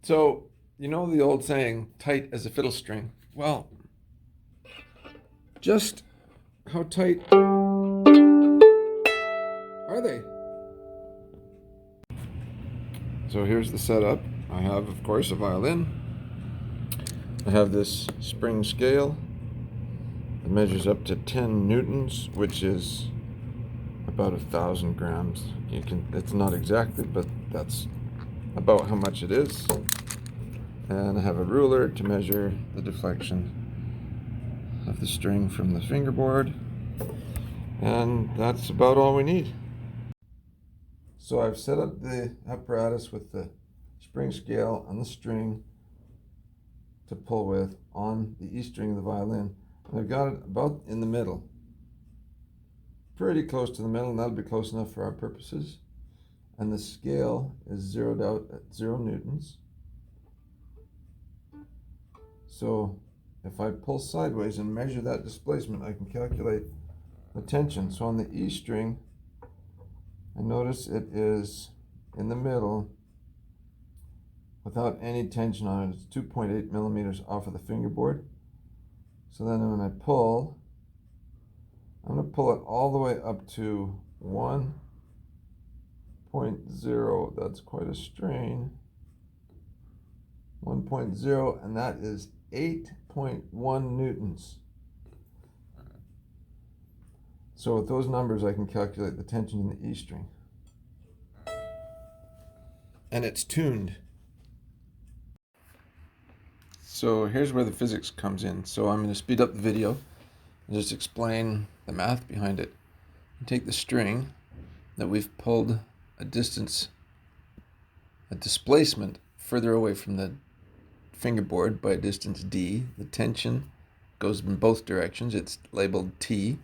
So, you know the old saying, tight as a fiddle string. Well, just how tight are they? So here's the setup. I have, of course, a violin. I have this spring scale that measures up to 10 newtons, which is about 1,000 grams. It's not exactly, but that's about how much it is. And I have a ruler to measure the deflection of the string from the fingerboard. And that's about all we need. So I've set up the apparatus with the spring scale and the string to pull with on the E string of the violin. And I've got it about in the middle. Pretty close to the middle, and that'll be close enough for our purposes. And the scale is zeroed out at 0 newtons. So if I pull sideways and measure that displacement, I can calculate the tension. So on the E string, I notice it is in the middle without any tension on it. It's 2.8 millimeters off of the fingerboard. So then when I pull, I'm going to pull it all the way up to 1.0. That's quite a strain. 1.0, and that is 8.1 newtons. So with those numbers, I can calculate the tension in the E string. And it's tuned. So here's where the physics comes in. So I'm going to speed up the video and just explain the math behind it. You take the string that we've pulled a displacement further away from the fingerboard by a distance d. The tension goes in both directions. It's labeled T.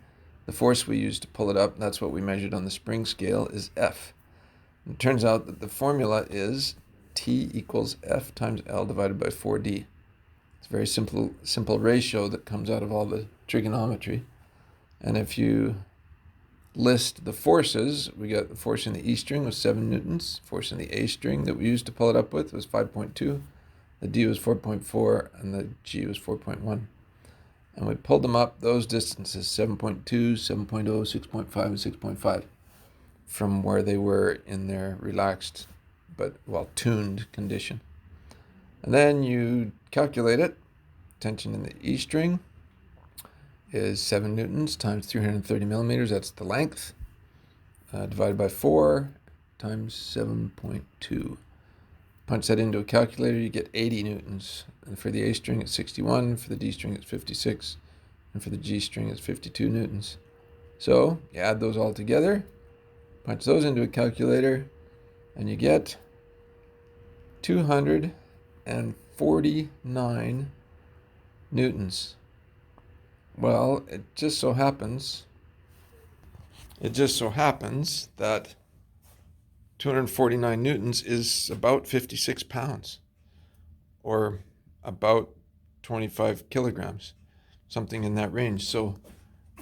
The force we use to pull it up, that's what we measured on the spring scale, is F. It turns out that the formula is T equals F times L divided by 4D. It's a very simple ratio that comes out of all the trigonometry. And if you list the forces, we got the force in the E string was 7 newtons. Force in the A string that we used to pull it up with was 5.2. The D was 4.4, and the G was 4.1. And we pulled them up, those distances, 7.2, 7.0, 6.5, and 6.5, from where they were in their relaxed, but tuned condition. And then you calculate it. Tension in the E string is 7 newtons times 330 millimeters. That's the length. Divided by 4 times 7.2. Punch that into a calculator, you get 80 newtons. And for the A string, it's 61. For the D string, it's 56. And for the G string, it's 52 newtons. So you add those all together, punch those into a calculator, and you get 249 newtons. Well, it just so happens that 249 newtons is about 56 pounds, or about 25 kilograms, something in that range. So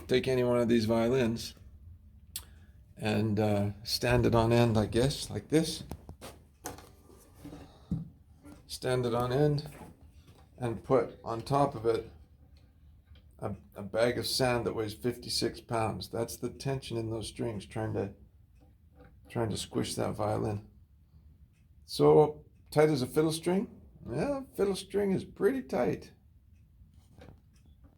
take any one of these violins and stand it on end, I guess, like this. Stand it on end and put on top of it a bag of sand that weighs 56 pounds. That's the tension in those strings trying to squish that violin. So tight as a fiddle string? Yeah, fiddle string is pretty tight.